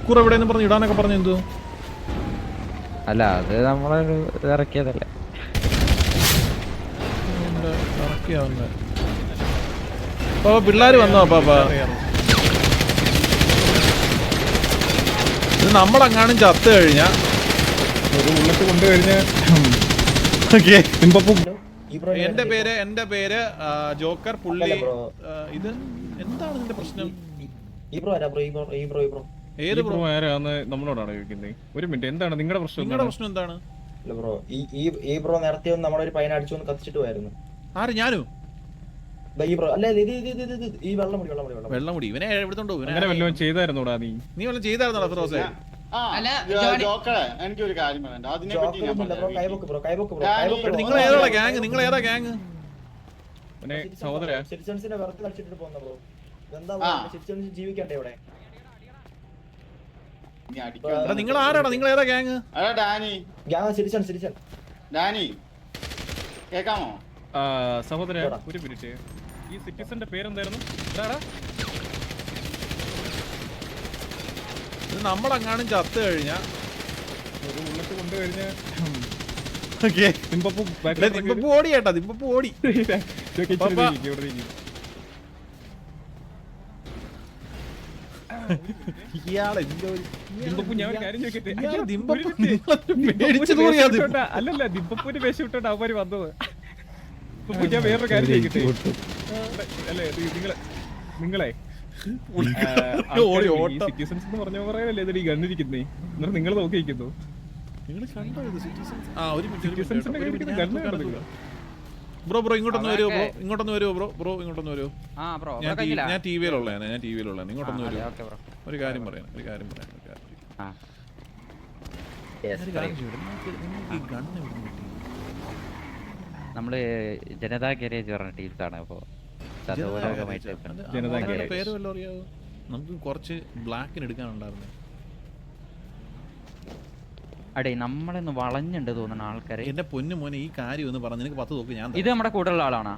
ഷുക്കൂർ എവിടെയെന്ന് പറഞ്ഞ് ഇടാനൊക്കെ പറഞ്ഞു എന്തോ? അല്ല അത് നമ്മളൊരു ഇറക്കിയതല്ലേ. അപ്പൊ പിള്ളേര് വന്നോ പാപ്പാ? ഇത് നമ്മളെങ്ങാനും ചത്ത് കഴിഞ്ഞാ ഒരു ഉള്ളത്ത് കൊണ്ടുകഴിഞ്ഞ് എന്റെ പേര് ജോക്കർ പുള്ളി. ഇത് എന്താണ് നിന്റെ പ്രശ്നം? ഏത് ബ്രോ? ആരാന്ന് നമ്മളോടാണ് ചോദിക്കുന്നത്. ഒരു മിനിറ്റ്, എന്താണ് നിങ്ങളുടെ പ്രശ്നം? നിങ്ങളുടെ പ്രശ്നം എന്താണ്? ബ്രോ ഈ ബ്രോ നേരത്തെ നമ്മുടെ ഒരു പയ്യനെ അടിച്ചു കത്തിച്ചിട്ട് പോയായിരുന്നു. ആര്? ഞാനോ? ഈ ബ്രോ അല്ല, ഈ വെള്ളമുടി ഇവനെ എവിടുത്തോണ്ടോ? അങ്ങനെ വല്ലതും ചെയ്തായിരുന്നോടാ നീ? നീ വല്ലതും ചെയ്തായിരുന്നോ ഫിറോസേ? എനിക്കൊരു കാര്യം പറയണ്ട. നിങ്ങൾ ഏതാ ഗ്യാങ്? നിങ്ങൾ ഏതാ ഗ്യാങ്? സഹോദര സിറ്റിസൺസിനെ വെറുതെ കളിച്ചിട്ട് പോകുന്ന ബ്രോ. എന്താ സിറ്റിസൺസ് ജീവിക്കണ്ടേ ഇവിടെ? നിങ്ങൾ ആരാടാ? നിങ്ങൾ ഏതാ ഗ്യാങ്? സിറ്റിസൺ ഡാനി കേക്കാമോ? സഹോദര ഒരു മിനിറ്റ്, ഈ സിറ്റിസന്റെ പേരെന്തായിരുന്നു? ഇത് നമ്മളെങ്ങാനും ചത്ത് കഴിഞ്ഞാ ഒരു ഉള്ളത്ത് കൊണ്ടുകഴിഞ്ഞ് ദിമ്പപ്പൂ ഓടി കേട്ടാ. ദിമ്പപ്പൂ ഓടി. അല്ലല്ല, ദിമ്പപ്പൂര് വേഷം ഇട്ടോണ്ട് അവന്മാര് വന്നത്. ഞാൻ വേറൊരു കാര്യം ചോദിക്കട്ടെ? അല്ലേ നിങ്ങളെ സിറ്റിസൺസ് എന്ന് പറഞ്ഞ പറയല്ലേ ഇതിൽ ഈ ഗണ്ണിരിക്കുന്നേ? എന്നിട്ട് നിങ്ങൾ നോക്കിയിരിക്കുന്നു. ബ്രോ ഇങ്ങോട്ടൊന്ന് വരുമോ? ബ്രോ ഇങ്ങോട്ടൊന്ന് വരുമോ? ബ്രോ ഇങ്ങോട്ടൊന്ന് വരുമോ? ഞാൻ ടി വിയിലുള്ളതാണ്. ഇങ്ങോട്ടൊന്ന് വരുമോ? ഒരു കാര്യം പറയാം. നമ്മള് ജനതാ ഗാരേജ് പറഞ്ഞ ടീംസാണ്. അപ്പൊ പേര് വല്ലതും അറിയാവോ? നമുക്ക് കുറച്ച് ബ്ലാക്കിന് എടുക്കാനുണ്ടായിരുന്നു. അടേ നമ്മളൊന്ന് വളഞ്ഞുണ്ട് തോന്നുന്ന ആൾക്കാരെ. എന്റെ പൊന്നു മോനെ, ഈ കാര്യം ഒന്ന് പറഞ്ഞു. നിനക്ക് 10 തോക്ക് ഞാൻ. ഇത് നമ്മുടെ കൂടെയുള്ള ആളാണോ?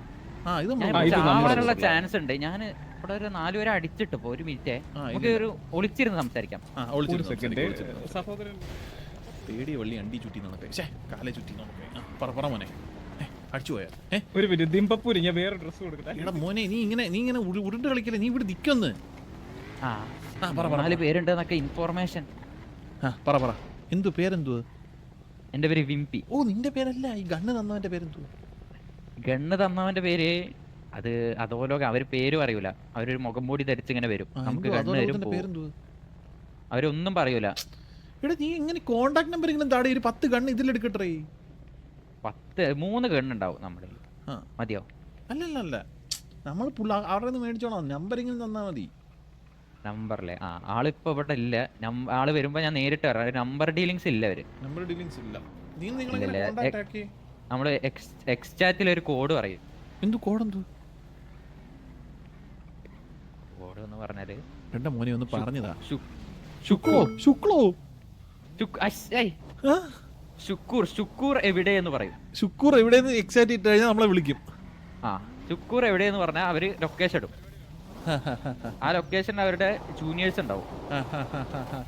ആവാനുള്ള ചാൻസ് ഉണ്ട്. ഞാൻ ഇവിടെ ഒരു 4 പേരെ അടിച്ചിട്ട് പോ. ഒരു മിനിറ്റ്, നമുക്ക് ഒരു ഒളിച്ചിരുന്ന് സംസാരിക്കാം. പേടി വള്ളി അണ്ടി ചുറ്റി നടക്കേ, കാലെ ചുറ്റി നടക്കേ. പറ മോനെ, അടിച്ചു പോയാ? ഒരു മിനിറ്റ്, ദിമ്പപ്പൂര് ഞാൻ വേറെ ഡ്രസ് കൊടുക്കട്ടെ. എടാ മോനെ, നീ ഇങ്ങനെ ഉരുണ്ട് കളിക്കല്ലേ. നീ ഇവിടെ നിക്കൊന്ന്. 4 പേരുണ്ടെന്നൊക്കെ ഇൻഫോർമേഷൻ. പറ എന്തു പേരെന്തു? എന്റെ പേര് വിംപി. ഓ, നിന്റെ പേരല്ല. ഈ ഗണ്ണ് തന്നവന്റെ പേരെന്തു? ഗണ്ണ് തന്നവന്റെ പേര് അതോലോ. അവര് പേര് പറയൂല. അവരൊരു മുഖം മൂടി ധരിച്ചിങ്ങനെ വരും. നമുക്ക് ഗണ്ണ് തരും. അവരൊന്നും പറയൂല. എടാ നീ ഇങ്ങനെ കോണ്ടാക്ട് നമ്പർ ഇങ്ങനെ താടി ഒരു 10 ഗണ്ണ് ഇതിലെടുക്കട്ടെ. 3 ഗണ്ണുണ്ടാവും നമ്മുടെ. മതിയോ? അല്ല, നമ്മൾ അവിടെ നിന്ന് മേടിച്ചോളാം. നമ്പർ ഇങ്ങനെ തന്നാ മതി. നമ്പറല്ലേ? ആളിപ്പോ ഇവിടെ ഇല്ല. ആള് വരുമ്പോ ഞാൻ നേരിട്ട് പറയാം. നമ്പർ ഡീലിങ്സ് ഇല്ല. നമ്മള് എക്സ് ചാറ്റിൽ ഒരു കോഡ് പറയും. കോഡ് എന്ന് പറഞ്ഞാല് എന്റെ മോനെ ഒന്ന് പറഞ്ഞതാ. ഷുക്കൂർ എവിടെയെന്ന് പറയും. ഷുക്കൂർ എവിടെയെന്ന് എക്സാക്ട് ഇട്ട് കഴിഞ്ഞാൽ നമ്മളെ വിളിക്കും. ഷുക്കൂർ എവിടെയെന്ന് പറഞ്ഞാൽ അവര് ലൊക്കേഷൻ ഇടും. ആ ലൊക്കേഷനിൽ അവരുടെ ജൂനിയേഴ്സ് ഉണ്ടാവും.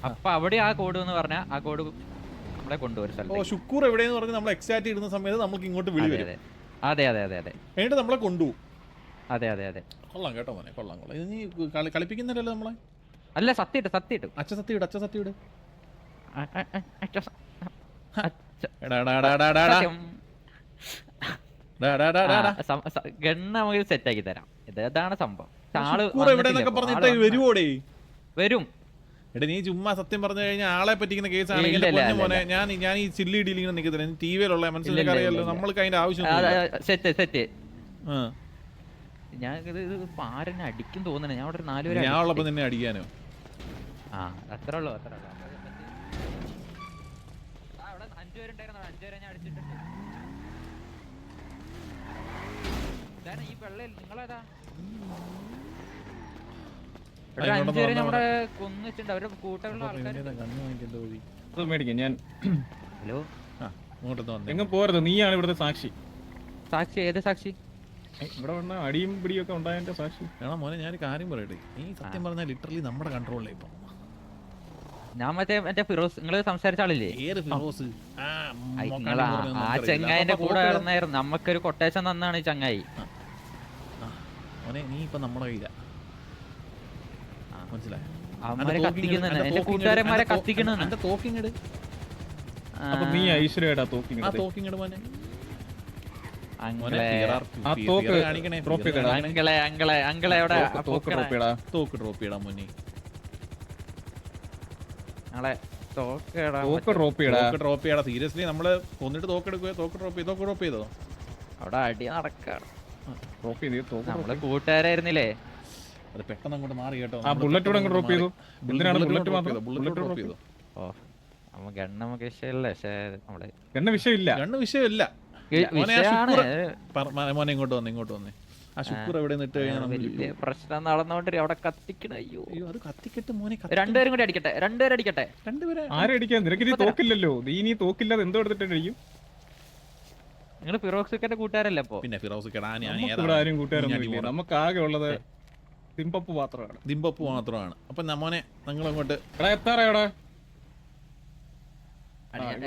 അപ്പൊ അവിടെ ആ കോഡ് എന്ന് പറഞ്ഞാൽ ആ കോഡ് നമ്മളെ കൊണ്ടുവരും സ്ഥലത്ത്. ഷുക്കൂർ എവിടെയെന്ന് പറഞ്ഞാൽ നമ്മൾ എക്സാക്ട് ഇടുന്ന സമയത്ത് നമുക്ക് ഇങ്ങോട്ട് വിളി വരും. അതെ. എന്നിട്ട് നമ്മളെ കൊണ്ടുപോകും. അതെ. കൊള്ളാം കേട്ടോ മോനെ, കൊള്ളാം. ഇത് നീ കളിപ്പിക്കുന്നില്ലല്ലോ നമ്മളെ? അല്ല, സത്യമായിട്ട് അച്ഛ സത്യം ഇട്. ഗണ്ണ് നമുക്ക് സെറ്റ് ആക്കി തരാം. ഇതാണ് സംഭവം. വരും. എടാ നീ ചുമ്മാ സത്യം പറഞ്ഞു കഴിഞ്ഞാൽ ആളെ പറ്റിക്കുന്ന കേസാണെങ്കിൽ മോനെ, ഞാൻ ഈ ചില്ലി ഡീലിങ്ങനെ നിൽക്കത്തില്ല. ടി വിയിലുള്ള മനസ്സിലാക്കി അറിയാലോ. നമ്മൾക്ക് അതിന്റെ ആവശ്യം. സെറ്റ് ഞാൻ ഇത് ആരെന്നെ അടിക്കും തോന്നണേ. ഞാൻ അവിടെ 4 പേര്. ഞാൻ ഉള്ളപ്പോ നിന്നെ അടിക്കാനോ? അത്ര ഉള്ളു. 5 പേരുണ്ടായിരുന്നു. 5 പേരെ ഞാൻ അടിച്ചിട്ടുണ്ട്. ഈ വെള്ളയിൽ നിങ്ങളേതാ? 5 പേരെ നമ്മുടെ കൊന്നിട്ടുണ്ട്. അവരുടെ കൂട്ടമുള്ള ആൾക്കാർ. ഞാൻ ഹലോ, എങ്ങും പോരുത്. നീയാണ് ഇവിടുത്തെ സാക്ഷി. ഏത് സാക്ഷി? ഇവിടെ വന്ന അടിയും പിടിയൊക്കെ ഉണ്ടായതിന്റെ സാക്ഷി. മോനെ, ഞാനൊരു കാര്യം പറയട്ടെ. നീ സത്യം പറഞ്ഞാൽ ലിറ്ററലി നമ്മുടെ കൺട്രോളിലാണ് ഇപ്പം. ഞാൻ മറ്റേ ഫിറോസ് നിങ്ങള് സംസാരിച്ച ആളില്ലേ ഏത് ഫിറോസ്? നിങ്ങളാ ആ ചങ്ങായിന്റെ കൂടെ കിടന്നായിരുന്നു. നമുക്കൊരു കൊട്ടേഷൻ തന്നാണ് ഈ ചങ്ങായി. മോനെ നീ ഇപ്പൊ നമ്മുടെ കയ്യില, മനസ്സിലായോ? അവന്മാരെ കത്തിക്കുന്നുണ്ട്, എന്റെ കൂട്ടുകാരന്മാരെ കത്തിക്കണെന്ന്. എന്റെ തോക്കിങ്ങട് അപ്പൊ നീ ഐശ്വര്യടാ തോക്കിങ് തോക്കിങ്ങട് മോനെ. അങ്ങളെ തോക്ക് ഡ്രോപ്പ് ചെയ്യടാ മോനെ. ഡ്രോപ്പ് ചെയ്യടാ സീരിയസ്ലി. നമ്മള് കൊന്നിട്ട് തോക്കെടുക്കുക. തോക്ക് ഡ്രോപ്പ് ചെയ്തോ? അവിടെ അടി നടക്കാണ്. ഡ്രോപ്പ് ചെയ്ത് നമ്മള് കൂട്ടുകാരായിരുന്നില്ലേ? അത് പെട്ടെന്ന് അങ്ങോട്ട് മാറി കേട്ടോ. ബുള്ളറ്റ് ഡ്രോപ്പ് ചെയ്തു. ബുള്ളറ്റ് ഡ്രോപ്പ് ചെയ്തു. ഓ നമ്മ ഗണ്ണ നമുക്ക് വിഷയമില്ല. പക്ഷേ നമ്മള് ഗണ്ണ വിഷയമില്ല. മോനെ ഇങ്ങോട്ട് വന്നേ. ആ ശുക്ർ എവിടെ നിട്ട് കഴിഞ്ഞാൽ വലിയ പ്രശ്നം നടന്നോണ്ട് അവിടെ കത്തിക്കണ. അയ്യോ അത് കത്തിക്കട്ടെ മോനെ. രണ്ടുപേരും കൂടി അടിക്കട്ടെ. ആരടിക്കാൻ? നിനക്ക് നീ തോക്കില്ലല്ലോ. നീ തോക്കില്ലാതെ എന്തോ എടുത്തിട്ടായിരിക്കും. നിങ്ങൾ ഫിറോക്സിന്റെ കൂട്ടുകാരല്ലേ? അപ്പൊ പിന്നെ ഫിറോസ് ആരും കൂട്ടുകാരൊന്നും നമുക്ക് ആകെ ഉള്ളത് ദിമ്പപ്പ് മാത്രമാണ്. അപ്പൊ മോനെ നിങ്ങൾ അങ്ങോട്ട് എത്താറയുടെ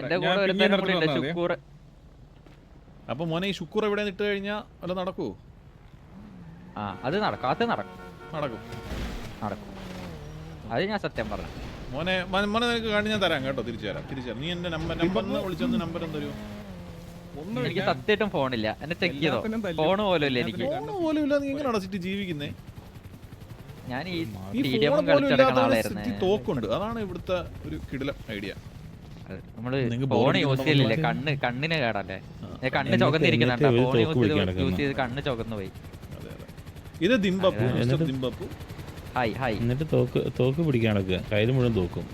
എന്റെ കൂടെ ഒരുത്തരും ശുക്കൂർ. അപ്പൊ മോനെ ഈ ശുക്കൂർ എവിടെ നിട്ട് കഴിഞ്ഞാ വല്ല നടക്കൂ? അത് നടക്കും. അത് ഞാൻ സത്യം പറഞ്ഞു. മോനെ നിനക്ക് കാണി ഞാൻ തരാം കേട്ടോ. തിരിച്ചു തരാം. നീ എന്റെ നമ്പർ വിളിച്ചൊന്ന് നമ്പർ എന്തോ. എനിക്ക് സത്യമായിട്ടും ഫോണില്ല. എന്നെ ചെക്ക് ചെയ്തോ? ഫോണ് പോലും ഇല്ല എനിക്ക്. നീ എങ്ങനെയാണോ സിറ്റി ജീവിക്കുന്നേ? ഞാൻ ഈ സ്റ്റേഡിയം കളിച്ചെടുക്കുന്ന ആളായിരുന്നു. തോക്കുണ്ട്, അതാണ് ഇവിടുത്തെ ഒരു കിടിലം ഐഡിയ. നമ്മള് ഫോൺ യൂസ് ചെയ്യില്ലേ? കണ്ണിന് കേടല്ലേ? കണ്ണ് ചുവന്നിരിക്കുന്നുണ്ട്. ഫോൺ യൂസ് ചെയ്ത് കണ്ണ് ചുവന്നു പോയി. ഇത് ദിമ്പപ്പു. ഹായ്. എന്നിട്ട് തോക്ക് പിടിക്കാൻ നടക്കുക. കയ്യിൽ മുഴുവൻ തോക്കും.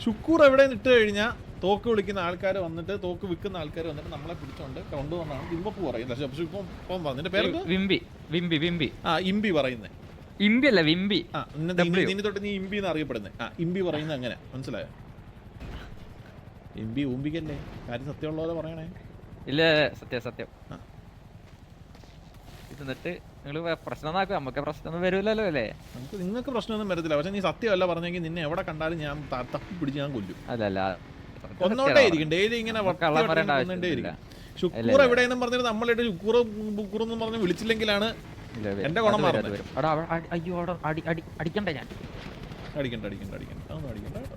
ശുക്കൂർ എവിടെ നിട്ട് കഴിഞ്ഞാൽ തോക്ക് വിളിക്കുന്ന ആൾക്കാർ വന്നിട്ട്, തോക്ക് വിൽക്കുന്ന ആൾക്കാർ വന്നിട്ട് നമ്മളെ പിടിച്ചോണ്ട് കൊണ്ടുവന്നാണ് ദിമ്പപ്പു പറയുന്നത്. നിന്റെ പേര് വിംബി. ഇമ്പി പറയുന്നേ. ഇമ്പി അല്ല, വിംബി. ഇനി തൊട്ട് നീ ഇമ്പി എന്ന് അറിയപ്പെടുന്നേ. ഇമ്പി പറയുന്നത് അങ്ങനെ, മനസ്സിലായോ? ഇമ്പി ഊമ്പിക്കല്ലേ? കാര്യം സത്യമുള്ളതോ പറയണേ. ഇല്ല, സത്യം. എന്നിട്ട് നിങ്ങൾ പ്രശ്നം നമുക്ക് പ്രശ്നമൊന്നും വരൂലല്ലോ അല്ലേ? നിങ്ങൾക്ക് പ്രശ്നമൊന്നും വരത്തില്ല. പക്ഷെ നീ സത്യമല്ല പറഞ്ഞെങ്കിൽ നിന്നെ എവിടെ കണ്ടാലും ഞാൻ തപ്പി പിടിച്ച് ഞാൻ കൊല്ലും. അല്ലല്ല, കൊന്നോണ്ടേ ഇരിക്കും. ഡെയിലി ഇങ്ങനെ ശുക്കൂർ എവിടെയെന്നും പറഞ്ഞിട്ട് നമ്മളിട്ട് ശുക്കൂറെന്നും പറഞ്ഞ് വിളിച്ചില്ലെങ്കിലാണ് എന്റെ ഗുണം മാറുന്നത്. അയ്യോ അടിക്കണ്ടേ? ഞാൻ അടിക്കണ്ട അതൊന്നും അടിക്കണ്ട കേട്ടോ.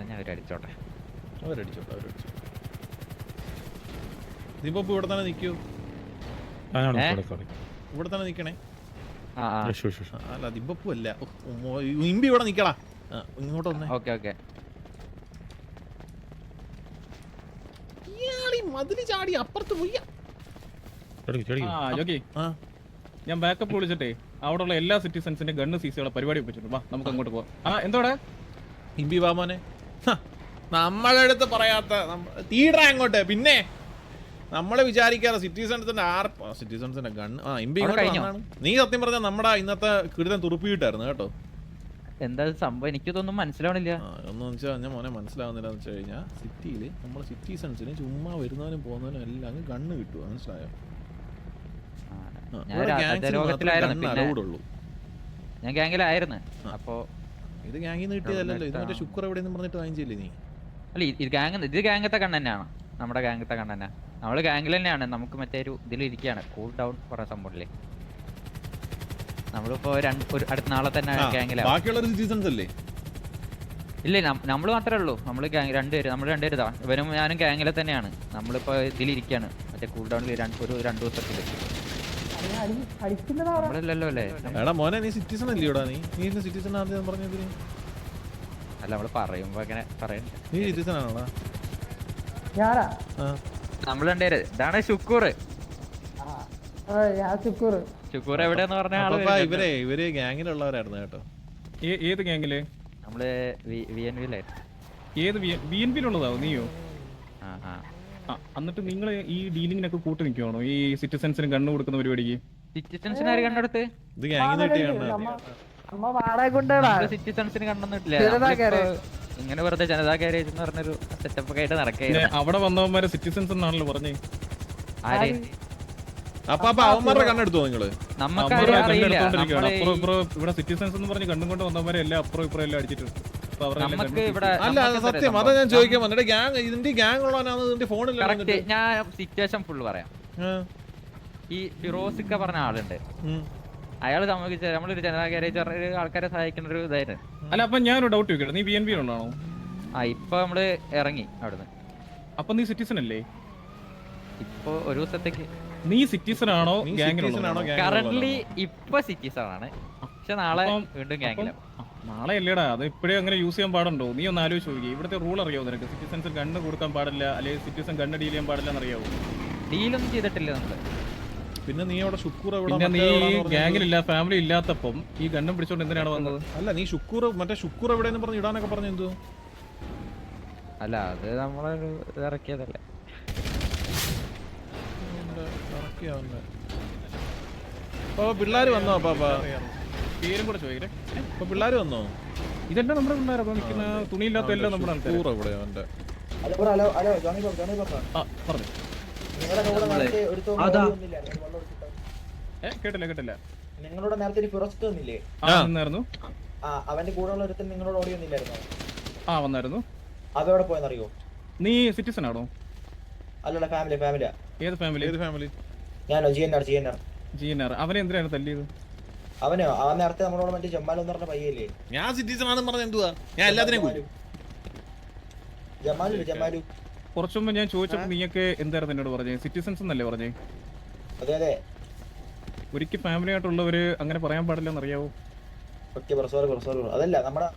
ഞാൻ അവരടിച്ചോട്ടെ. ദിമ്പപ്പു ഇവിടെ തന്നെ നിൽക്കൂ. ഇവിടെ തന്നെ നിക്കണേ. അല്ല ദിമ്പപ്പു അല്ല, ഇമ്പി ഇവിടെ നിക്കടാ. ഇങ്ങോട്ട് വന്നേ. ഓക്കെ. മതില് ചാടി അപ്പുറത്ത് പോയി. ഞാൻ ബാക്കപ്പ് വിളിച്ചിട്ടേ അവിടെയുള്ള എല്ലാ സിറ്റിസൺസിന്റെ ഗണ്ണ് സീസുകളെ പരിപാടി വെച്ചിട്ടുണ്ട്. നമുക്ക് അങ്ങോട്ട് പോവാം. എന്തോടെ ഇമ്പി വാമോനെ, നമ്മളെ അടുത്ത് പറയാത്ത തീടാ അങ്ങോട്ട്. പിന്നെ നമ്മളെ വിചാരിക്കാതെ സിറ്റിസൺസിന്റെ ഗണ്ണ് ഇമ്പി ഇങ്ങോട്ട്. നീ സത്യം പറഞ്ഞാൽ നമ്മുടെ ഇന്നത്തെ കിടിലം തുറുപ്പിട്ടായിരുന്നു കേട്ടോ. എന്താ സംഭവം എനിക്കിതൊന്നും മനസ്സിലാവണില്ല. ഒന്നു വെച്ചാൽ ഞാൻ മോനെ മനസ്സിലാവുന്നില്ല എന്ന് വെച്ച് കഴിഞ്ഞാൽ സിറ്റിയില് നമ്മളെ സിറ്റിസൺസിന് ചുമ്മാ വരുന്നവനും പോകുന്നവനും എല്ലാം ഗണ്ണ് കിട്ടുക, മനസ്സിലായോ? ഞാൻ ഗാംഗിലായിരുന്നു. അപ്പൊ ഇത് ഗാംഗിൽ നിന്ന് കിട്ടിയതല്ലോ. ഇത് മറ്റേ ശുക്ർ എവിടെയെന്ന് പറഞ്ഞിട്ട് വാങ്ങിച്ചില്ലേ നീ? അല്ല, ഇത് ഗാംഗത്തെ കണ്ണ് തന്നെയാണ്. നമ്മുടെ ഗാംഗത്തെ കണ്ണ് തന്നെ. നമ്മള് ഗാംഗിൽ തന്നെയാണ്. നമുക്ക് മറ്റേ ഒരു ഇതിലിരിക്കുകയാണ്, കൂൾ ഡൗൺ പറയുന്ന സംഭവമില്ലേ. നമ്മളിപ്പോ അടുത്ത നാളെ തന്നെ ഗാംഗിലാണ്. ഇല്ല, നമ്മൾ മാത്രമേ ഉള്ളൂ. നമ്മള് രണ്ടുപേരും ഇതാ. ഇവനും ഞാനും ഗാംഗിലെ തന്നെയാണ്. നമ്മളിപ്പോ ഇതിലിരിക്കുകയാണ്, മറ്റേ കൂൾ ഡൗണിൽ ഒരു 2 ദിവസത്തില്. നമ്മളല്ലല്ലോ അല്ലേ? മോനെ നീ സിറ്റിസൺ അല്ലയോടാ? നീ സിറ്റിസൺ ആദ്യം പറഞ്ഞത്? അല്ല, നമ്മള് പറയുമ്പോ അങ്ങനെ പറയണ്ട. നീ സിറ്റിസൺ ആണോടാ? നമ്മൾ രണ്ടുപേര്. ഇതാണ് ശുക്കൂർ. ശുക്കൂർ എവിടെയെന്ന് പറഞ്ഞ ഇവര് ഗാംഗിലുള്ളവരായിരുന്നു കേട്ടോ. ഏത് ഗാംഗില്? നമ്മള് VNV-ലായിരുന്നു. ഏത് VNV-ലുള്ളതാവോ നീയോ? എന്നിട്ട് നിങ്ങൾ ഈ ഡീലിങ്ങിനൊക്കെ കൂട്ടി നിൽക്കുവാണോ ഈ സിറ്റിസൺസിന് കണ്ണു കൊടുക്കുന്ന പരിപാടിക്ക്? സിറ്റിസൺസിന് ആര് കണ്ടെടുത്ത്? സിറ്റിസൺസിന് കണ്ടൊന്നുമില്ല. ഇങ്ങനെ വെറുതെ ജനതാ ഗാരേജ് എന്ന് പറഞ്ഞൊരു സെറ്റപ്പ് ഒക്കെ ആയിട്ട് നടക്കുക. അവിടെ വന്നവന്മാരെ സിറ്റിസൺസ് എന്നാണല്ലോ പറഞ്ഞേ. ആര്? അപ്പൊ അവന്മാരുടെ കണ്ണെടുത്തോ നിങ്ങള്? നമുക്ക് അവന്മാരെ അറിയില്ല. കണ്ടെടുത്തോണ്ടിരിക്കുകയാണ്. നമ്മള് അപ്പുറം ഇപ്പുറം ഇവിടെ സിറ്റിസൺസ് എന്ന് പറഞ്ഞ് കണ്ടും കൊണ്ട് വന്നവരെ എല്ലാം അപ്പുറം ഇപ്പുറം എല്ലാം അടിച്ചിട്ടുണ്ട്. അപ്പൊ അവരുടെ എല്ലാം നമുക്ക് ഇവിടെ അല്ല അത് സത്യം, അതാ ഞാൻ ചോദിക്കാൻ വന്നിട്ട്. ഗ്യാങ് ഇതിന്റെ ഗ്യാങ് ഉള്ളവനാണ് ഇതിന്റെ ഫോണിൽ. കറക്റ്റ്. ഞാൻ സിറ്റുവേഷൻ ഫുള്ള് പറയാം. ഈ ഫിറോസിക്ക പറഞ്ഞ ആളുണ്ട്, അയാൾ നമുക്ക് നമ്മളൊരു ജനതാകാരേജ് ആൾക്കാരെ സഹായിക്കുന്ന ഒരു ഇതായിരുന്നു. അല്ല അപ്പൊ ഞാനൊരു ഡൗട്ട് ചോദിക്കട്ടെ, നീ BNB ഉള്ളാണോ? ഇപ്പൊ നമ്മള് ഇറങ്ങി അവിടുന്ന്. അപ്പൊ നീ സിറ്റിസൺ അല്ലേ? ഇപ്പൊ ഒരു ദിവസത്തേക്ക് നീ സിറ്റിസൺ ആണോ ഗ്യാങ്ങിലാണോ? കറന്റ്ലി ഇപ്പൊ സിറ്റിസൺ ആണ്, പക്ഷെ നാളെ വീണ്ടും ഗ്യാങ്ങിലാണ്. നാളെ അല്ലേടാ, അത് ഇപ്പഴേ അങ്ങനെ യൂസ് ചെയ്യാൻ പാടുണ്ടോ? നീ ഒന്ന് ആലോചിച്ച് നോക്കി. ഇവിടുത്തെ റൂൾ അറിയാവോ നിനക്ക്? സിറ്റിസൺസ് ഗണ്ണ് കൊടുക്കാൻ പാടില്ല, അല്ലെങ്കിൽ സിറ്റിസൺ ഗണ്ണ് ഡീൽ ചെയ്യാൻ പാടില്ല എന്നറിയാവോ? ഡീലൊന്നും ചെയ്തിട്ടില്ല നമ്മള്. പിന്നെ നീ അവിടെ ഷുക്കൂർ പിന്നെ നീ ഗ്യാങ്ങിലില്ല, ഫാമിലി ഇല്ലാത്തപ്പം ഈ ഗണ്ണും പിടിച്ചോണ്ട് എന്തിനാണ് വന്നത്? അല്ല നീ ഷുക്കൂർ മറ്റേ ഷുക്കൂർ എവിടെയെന്ന് പറഞ്ഞ് ഇടാനൊക്കെ പറഞ്ഞു എന്തോ? അല്ല അത് നമ്മളൊരു ഇറക്കിയതല്ലേ. പിള്ളേര് വന്നോ പാപ്പാ? പേരും കൂടെ ചോദിക്കട്ടെ. ഇപ്പൊ പിള്ളേര് വന്നോ? ഇതെല്ലാം നമ്മുടെ പിള്ളേർ. അപ്പൊ നിൽക്കുന്ന തുണിയില്ലാത്ത എല്ലാം നമ്മുടെ ആൾക്കാർ. ഇവിടെ അവന്റെ ഹലോ ജോണി പറഞ്ഞു. നിങ്ങളുടെ കൂടെ നേരത്തെ ഒരു തോന്നില്ല, കേട്ടില്ല. നിങ്ങളോട് നേരത്തെ ഒരു ഫിറോസിക്ക് വന്നില്ലേ? വന്നായിരുന്നു. അവന്റെ കൂടെ ഉള്ള ഒരുത്തൻ നിങ്ങളോട് ഓടി വന്നില്ലായിരുന്നോ? വന്നായിരുന്നു. അതെവിടെ പോയെന്നറിയോ? നീ സിറ്റിസൺ ആണോ? അല്ലല്ല, ഫാമിലിയാ. ഏത് ഫാമിലി? ഞാനോ? GNR. അവനെ എന്തിനാണ് തല്ലിയത്? അവൻ നേരത്തെ നമ്മളോട് മറ്റേ ജമാലു എന്ന് പറഞ്ഞ പയ്യല്ലേ? ഞാൻ സിറ്റിസൺ ആണെന്ന് പറഞ്ഞ എന്തുവാ? ഞാൻ എല്ലാത്തിനെയും ജമാലു കുറച്ചു മുമ്പ് ഞാൻ ചോദിച്ചപ്പോൾ നീയൊക്കെ എന്തായിരുന്നു എന്നോട് പറഞ്ഞേ? സിറ്റിസൺസ് എന്നല്ലേ പറഞ്ഞേ? അതെ. ഒരിക്കൽ ഫാമിലി ആയിട്ടുള്ളവര് അങ്ങനെ പറയാൻ പാടില്ല എന്നറിയാവോ? അതല്ല നമ്മുടെ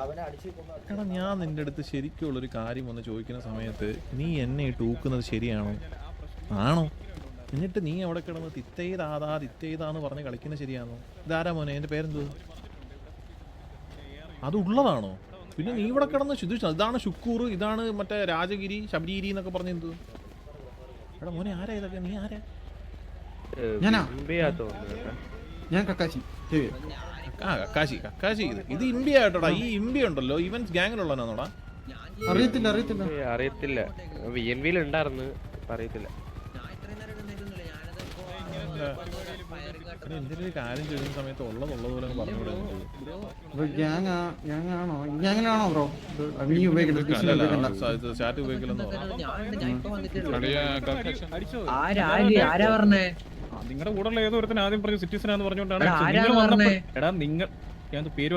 അവനെ അടിച്ചു. എടാ ഞാൻ നിന്റെ അടുത്ത് ശരിക്കുള്ളൊരു കാര്യം ഒന്ന് ചോദിക്കുന്ന സമയത്ത് നീ എന്നെ ടൂക്കുന്നത് ശരിയാണോ? ആണോ? എന്നിട്ട് നീ അവിടെ കിടന്ന് തിത്തേതാന്ന് പറഞ്ഞ് കളിക്കുന്നത് ശരിയാണോ? ഇതാരാ മോനെ? എന്റെ പേരെന്തോ? അത് ഉള്ളതാണോ? പിന്നെ നീ ഇവിടെ കിടന്ന് ശുദ്ധിച്ചു. ഇതാണ് ഷുക്കൂർ, ഇതാണ് മറ്റേ രാജഗിരി, ശബരിഗിരി എന്നൊക്കെ പറഞ്ഞ എന്തോ? എടാ മോനെ ആരാ ഇതൊക്കെ? നീ ആരാ? ഞാൻ കക്കാശി. കക്കാശി. ഇത് ഇമ്പിയ കേട്ടോടാ. ഈ ഇമ്പി ഉണ്ടല്ലോ ഇവൻ ഗ്യാങ്ങിലുള്ളവനാണോടാ? അറിയത്തില്ല. BNB ഉണ്ടായിരുന്നു, അറിയത്തില്ല. എന്തൊരു കാര്യം ചോദിക്കുന്ന സമയത്ത് ഉള്ളതുപോലെ പറഞ്ഞു ബ്രോ? ചാറ്റ് ഉപയോഗിക്കില്ലെന്ന് പറഞ്ഞു. നിങ്ങളുടെ കൂടെ ഉള്ള ഏതോ ഒരുത്തൻ ആദ്യം പറഞ്ഞു സിറ്റിസൺ ആണെന്ന് പറഞ്ഞുകൊണ്ടാണ്. എടാ നിങ്ങൾ ഞാൻ പേര്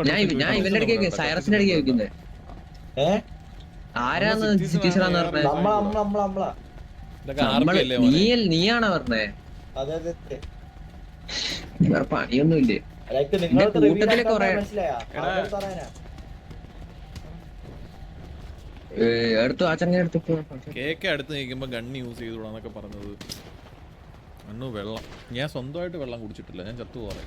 നീയാണോ പറഞ്ഞേ? പണിയൊന്നുമില്ലേ? കേക്ക് അടുത്ത് നിൽക്കുമ്പോ ഗണ്ണ് യൂസ് ചെയ്തൂടാന്നൊക്കെ പറഞ്ഞത്. അന്നു വെള്ളം ഞാൻ സ്വന്തമായിട്ട് വെള്ളം കുടിച്ചിട്ടില്ല, ഞാൻ ചത്തു പോറേ.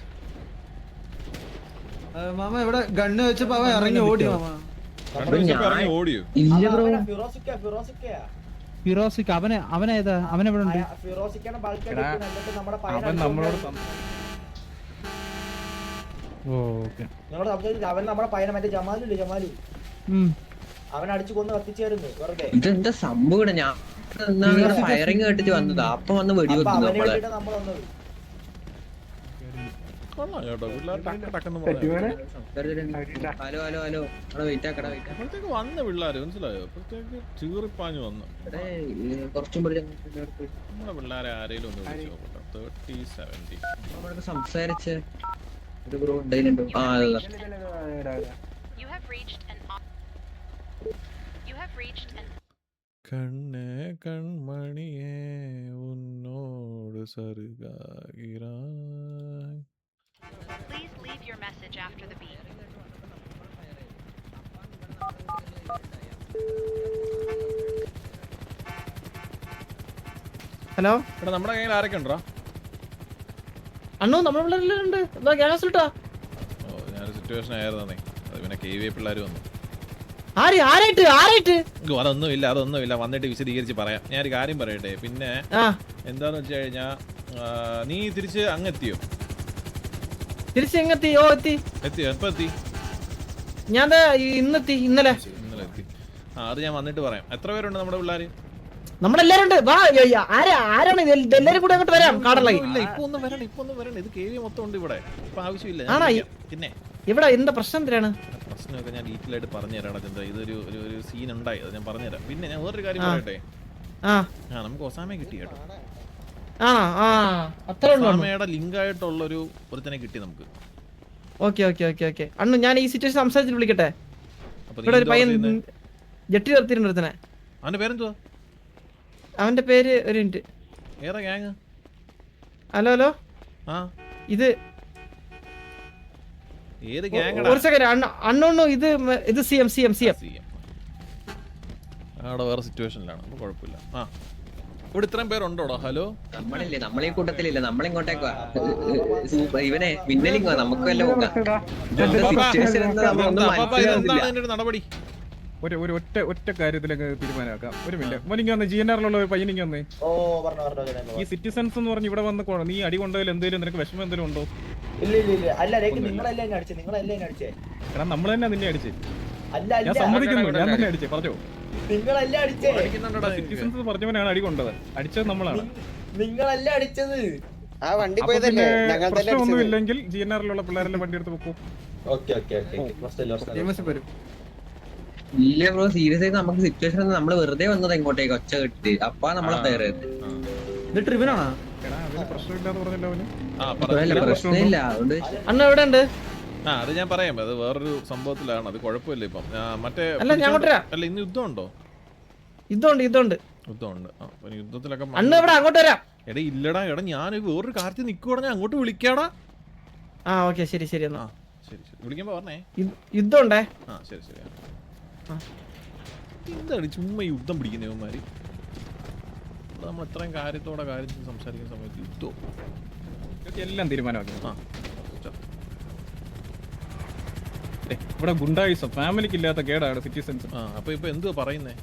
മാമ ഇവിടെ ഗണ്ണ് വെച്ചപ്പോ അവൻ ഇറങ്ങി ഓടിയോ? ഓടിയോ? ഫിറോസിക്ക് അവനേതാ? അവനെവിടെ ഉണ്ട്? അവൻ നമ്മളോട് അവൻ നമ്മുടെ പയ്യനെ മറ്റേ ജമാലു അവൻ അടിച്ചു കൊന്ന് കത്തിച്ചായിരുന്നു വെറുതെ. ഇതെന്താ സംഭവം? ഞാൻ ഫയറിങ് കേട്ടിട്ട് വന്നതാ, അപ്പൊ വന്ന് വെടിവെക്കുന്നു നമ്മളെ. ഹലോ വന്ന പിള്ളേര് മനസ്സിലായോ? ചീറിപ്പാഞ്ഞു വന്നു കുറച്ചും നമ്മുടെ പിള്ളേരെ ആരെങ്കിലും ഒന്ന് വിളിച്ചു നോക്കട്ടെ. 30-70 സംസാരിച്ച് ഒരു ബ്രോ ഉണ്ടായിരുന്നോ? കണ്ണേ കൺമണിയേ ഉന്നോട് സരുകായിരായ്. Please leave your message after the beep. Hello എടാ നമ്മുടെ കയ്യിൽ ആരൊക്കെ ഉണ്ടോ? അണ്ണോ നമ്മുടെ പിള്ളേരുണ്ട്. ഓ ഞാനൊരു സിറ്റുവേഷൻ ആയിരുന്നേ. അത് പിന്നെ KVA പിള്ളേർ വന്നു. അതൊന്നുമില്ല വന്നിട്ട് വിശദീകരിച്ച് പറയാം. ഞാനൊരു കാര്യം പറയട്ടെ. പിന്നെ എന്താന്ന് വെച്ച് കഴിഞ്ഞാ നീ തിരിച്ച് അങ്ങെത്തിയോ? തിരിച്ചെങ്ങെത്തി? എത്തിയോ? എപ്പോ എത്തി? ഞാൻ ഇന്നലെ എത്തി. അത് ഞാൻ വന്നിട്ട് പറയാം. എത്ര പേരുണ്ട് നമ്മുടെ പിള്ളേര്? നമ്മളെല്ലാരും ഉണ്ട് വാ ആരാണ് എല്ലാരും കൂടെ അങ്ങോട്ട് വരാം കാടലായി ഇല്ല ഇപ്പൊ ഒന്ന് വരണം ഇത് കേവി മൊത്തം ഉണ്ട് ഇവിടെ ഇപ്പൊ ആവശ്യമില്ല ആണോ? പിന്നെ ഇവിടെ എന്താ പ്രശ്നം എന്തിനാണ്? പ്രശ്നമൊക്കെ ഞാൻ ഡീറ്റെയിൽ ആയിട്ട് പറഞ്ഞുതരാം ചന്ദ്ര. ഇതൊരു ഒരു സീൻ ഉണ്ടായി, അത് ഞാൻ പറഞ്ഞുതരാം. പിന്നെ ഞാൻ വേറൊരു കാര്യം പറയട്ടെ. നമുക്ക് ഒസാമയെ കിട്ടി കേട്ടോ. ഒസാമയുടെ ലിങ്ക് ആയിട്ടുള്ള ഒരുത്തനെ കിട്ടി നമുക്ക്. ഓക്കെ അണ്ണു ഞാൻ ഈ സിറ്റുവേഷൻ സംസാരിച്ചിട്ട് വിളിക്കട്ടെ. ഇവിടെ ഒരു പയ്യൻ ജെട്ടി നിർത്തിയിട്ടുണ്ട് ഒരുത്തനെ. അവന്റെ പേരെന്തുവാ? അവന്റെ പേര് ഒരു മിനിറ്റ്. ഏതാ ഗ്യാങ്? ഹലോ ഇത് ഏത് ഗ്യാങ്? ഒരു സെക്കൻഡ് അണ്ണു ഇത് സിഎം അവിടെ വേറെ സിറ്റുവേഷനിലാണ്, അപ്പൊ കുഴപ്പമില്ല. ഇവിടെ ഇത്രയും പേരുണ്ടോടാ? ഹലോ, നമ്മളില്ലേ, നമ്മളീ കൂട്ടത്തിലില്ല, നമ്മളിങ്ങോട്ടേക്കാ. ഇവനെ മിന്നലിങ്ങോ, നമുക്ക് വല്ല നടപടി ഒറ്റ കാര്യത്തിലൊക്കെ തീരുമാനമാക്കാം. ഒരു മിനിറ്റ് മോനിങ്ങ വന്ന് GNR-ലുള്ള ഒരു പയ്യനിങ്ങ വന്നേ. ഈ സിറ്റിസൺസ് എന്ന് പറഞ്ഞ് ഇവിടെ വന്ന് നീ അടി കൊണ്ടതിൽ എന്തെങ്കിലും നിനക്ക് വിഷമം എന്തെങ്കിലും ഉണ്ടോ? എടാ നമ്മൾ തന്നെ നിന്നെ അടിച്ചേ. ഞാൻ സമ്മതിക്കുന്നു, ഞാൻ തന്നെ അടിച്ചേ. പറഞ്ഞോ, സിറ്റിസൺസ് പറഞ്ഞവനാണ് അടി കൊണ്ടത്. അടിച്ചത് നമ്മളാണ്. നിങ്ങളല്ല അടിച്ചത്. പ്രശ്നമൊന്നും ഇല്ലെങ്കിൽ GNR-ലുള്ള പിള്ളേരെല്ലാം വണ്ടി എടുത്ത് വെക്കും. ഇല്ല ബ്രോ, സീരിയസ് ആയിട്ട് നമുക്ക് സിറ്റുവേഷൻ നമ്മള് വെറുതെ വന്നത് ഇങ്ങോട്ടേക്ക് ഒച്ച കെട്ടി. അപ്പാ നമ്മളെ പേര് പ്രശ്നമില്ലാന്ന് പറഞ്ഞല്ലോ അവന്. പ്രശ്നമില്ല. അതുകൊണ്ട് അണ്ണ എവിടെ ഉണ്ട്? അത് ഞാൻ പറയാം. അത് വേറൊരു സംഭവത്തിലാണ്, അത് കുഴപ്പമില്ല. ഇപ്പം മറ്റേ അല്ല ഇന്ന് യുദ്ധമുണ്ടോ? യുദ്ധമുണ്ട്. യുദ്ധത്തിലൊക്കെ അണ്ണ എവിടെ? അങ്ങോട്ട് വരാം. എടാ ഇല്ലടാ, ഞാൻ വേറൊരു കാര്യത്തിൽ നിൽക്കുവാണ്, ഞാൻ അങ്ങോട്ട് വിളിക്കാടാ. ഓക്കെ ശരി എന്നാ. ശരി വിളിക്കുമ്പോ പറഞ്ഞേ. യുദ്ധം ഉണ്ടേ. ശരി എന്താണ് ചുമ്മാ യുദ്ധം പിടിക്കുന്ന ഇവന്മാര്? നമ്മൾ ഇത്രയും കാര്യത്തോടെ സംസാരിക്കുന്ന സമയത്ത് യുദ്ധം എല്ലാം തീരുമാനമാക്കി. ഇവിടെ ഗുണ്ടായിസം ഫാമിലിക്ക് ഇല്ലാത്ത കേടാണ് സിറ്റിസൺസ്. അപ്പൊ ഇപ്പൊ എന്തുവാ പറയുന്നേ?